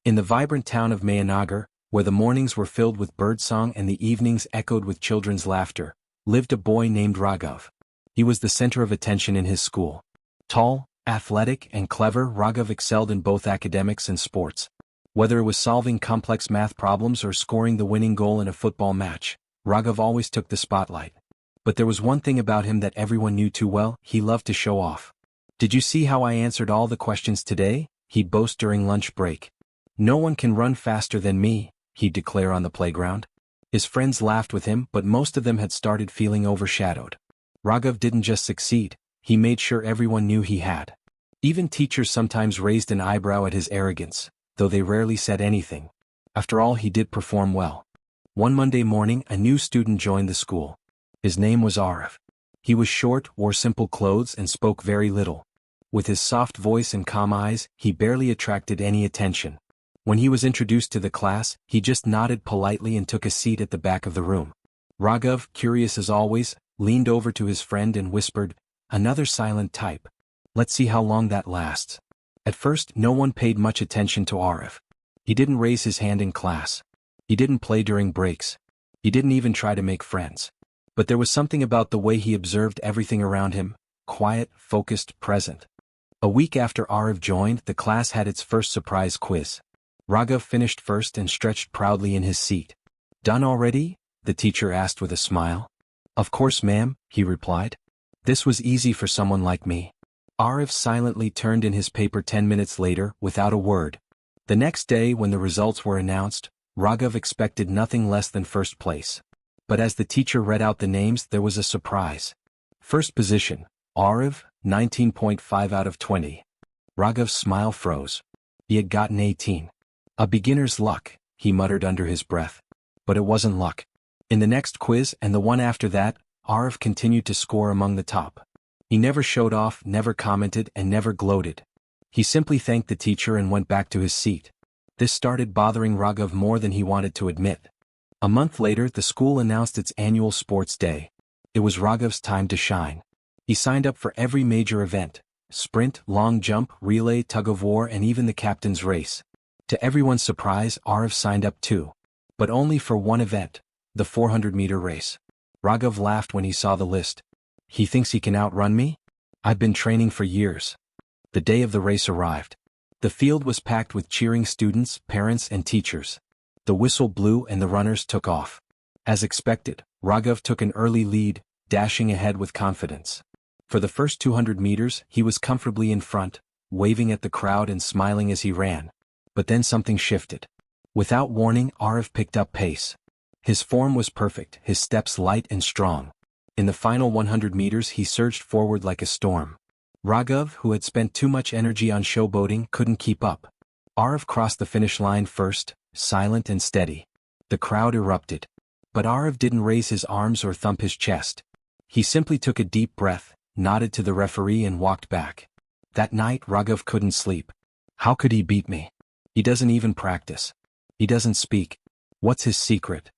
In the vibrant town of Mayanagar, where the mornings were filled with birdsong and the evenings echoed with children's laughter, lived a boy named Raghav. He was the center of attention in his school. Tall, athletic, and clever, Raghav excelled in both academics and sports. Whether it was solving complex math problems or scoring the winning goal in a football match, Raghav always took the spotlight. But there was one thing about him that everyone knew too well: he loved to show off. "Did you see how I answered all the questions today?" he'd boast during lunch break. "No one can run faster than me," he'd declare on the playground. His friends laughed with him, but most of them had started feeling overshadowed. Raghav didn't just succeed, he made sure everyone knew he had. Even teachers sometimes raised an eyebrow at his arrogance, though they rarely said anything. After all, he did perform well. One Monday morning, a new student joined the school. His name was Arav. He was short, wore simple clothes, and spoke very little. With his soft voice and calm eyes, he barely attracted any attention. When he was introduced to the class, he just nodded politely and took a seat at the back of the room. Raghav, curious as always, leaned over to his friend and whispered, "Another silent type. Let's see how long that lasts." At first, no one paid much attention to Arav. He didn't raise his hand in class. He didn't play during breaks. He didn't even try to make friends. But there was something about the way he observed everything around him: quiet, focused, present. A week after Arav joined, the class had its first surprise quiz. Raghav finished first and stretched proudly in his seat. "Done already?" the teacher asked with a smile. "Of course, ma'am," he replied. "This was easy for someone like me." Arav silently turned in his paper 10 minutes later, without a word. The next day, when the results were announced, Raghav expected nothing less than first place. But as the teacher read out the names, there was a surprise. First position, Arav, 19.5 out of 20. Raghav's smile froze. He had gotten 18. "A beginner's luck," he muttered under his breath. But it wasn't luck. In the next quiz and the one after that, Arav continued to score among the top. He never showed off, never commented, and never gloated. He simply thanked the teacher and went back to his seat. This started bothering Raghav more than he wanted to admit. A month later, the school announced its annual sports day. It was Raghav's time to shine. He signed up for every major event: sprint, long jump, relay, tug-of-war, and even the captain's race. To everyone's surprise, Arav signed up too. But only for one event, the 400-meter race. Raghav laughed when he saw the list. "He thinks he can outrun me? I've been training for years." The day of the race arrived. The field was packed with cheering students, parents, and teachers. The whistle blew and the runners took off. As expected, Raghav took an early lead, dashing ahead with confidence. For the first 200 meters, he was comfortably in front, waving at the crowd and smiling as he ran. But then something shifted. Without warning, Arav picked up pace. His form was perfect, his steps light and strong. In the final 100 meters, he surged forward like a storm. Raghav, who had spent too much energy on showboating, couldn't keep up. Arav crossed the finish line first, silent and steady. The crowd erupted. But Arav didn't raise his arms or thump his chest. He simply took a deep breath, nodded to the referee, and walked back. That night, Raghav couldn't sleep. How could he beat me? He doesn't even practice. He doesn't speak. What's his secret?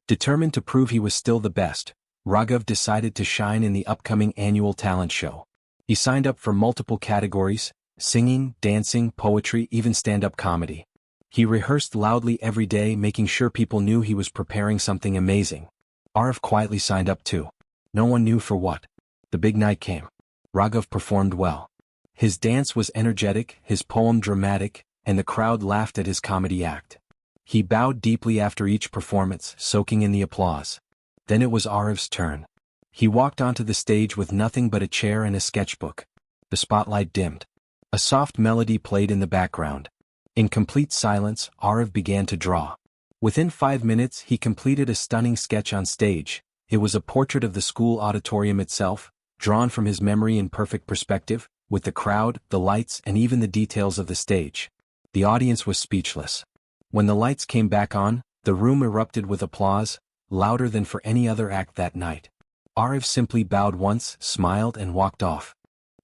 Determined to prove he was still the best, Raghav decided to shine in the upcoming annual talent show. He signed up for multiple categories: singing, dancing, poetry, even stand-up comedy. He rehearsed loudly every day, making sure people knew he was preparing something amazing. Arav quietly signed up too. No one knew for what. The big night came. Raghav performed well. His dance was energetic, his poem dramatic, and the crowd laughed at his comedy act. He bowed deeply after each performance, soaking in the applause. Then it was Arav's turn. He walked onto the stage with nothing but a chair and a sketchbook. The spotlight dimmed. A soft melody played in the background. In complete silence, Arav began to draw. Within 5 minutes, he completed a stunning sketch on stage. It was a portrait of the school auditorium itself, drawn from his memory in perfect perspective, with the crowd, the lights, and even the details of the stage. The audience was speechless. When the lights came back on, the room erupted with applause, louder than for any other act that night. Arav simply bowed once, smiled, and walked off.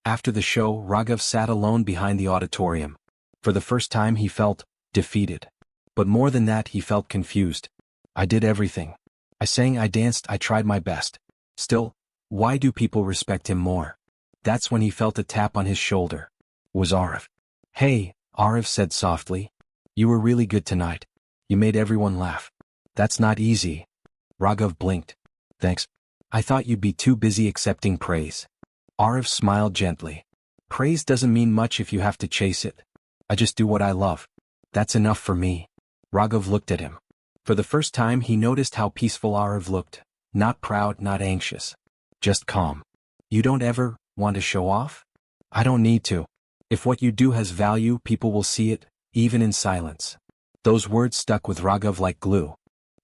After the show, Raghav sat alone behind the auditorium. For the first time, he felt defeated. But more than that, he felt confused. I did everything. I sang, I danced, I tried my best. Still, why do people respect him more? That's when he felt a tap on his shoulder. It was Arav. Hey, Arav said softly. You were really good tonight. You made everyone laugh. That's not easy. Raghav blinked. Thanks. I thought you'd be too busy accepting praise. Arav smiled gently. Praise doesn't mean much if you have to chase it. I just do what I love. That's enough for me. Raghav looked at him. For the first time he noticed how peaceful Arav looked. Not proud, not anxious. Just calm. You don't ever want to show off? I don't need to. If what you do has value, people will see it, even in silence. Those words stuck with Raghav like glue.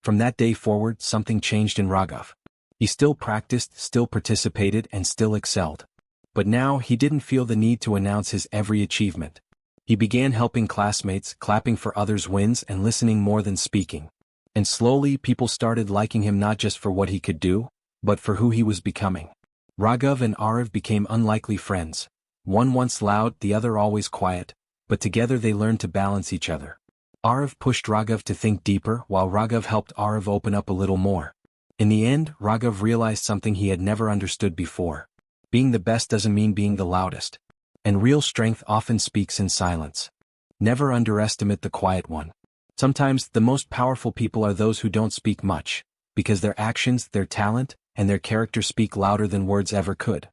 From that day forward, something changed in Raghav. He still practiced, still participated, and still excelled. But now he didn't feel the need to announce his every achievement. He began helping classmates, clapping for others' wins, and listening more than speaking. And slowly people started liking him not just for what he could do, but for who he was becoming. Raghav and Arav became unlikely friends. One once loud, the other always quiet, but together they learned to balance each other. Arav pushed Raghav to think deeper, while Raghav helped Arav open up a little more. In the end, Raghav realized something he had never understood before. Being the best doesn't mean being the loudest. And real strength often speaks in silence. Never underestimate the quiet one. Sometimes the most powerful people are those who don't speak much, because their actions, their talent, and their character speak louder than words ever could.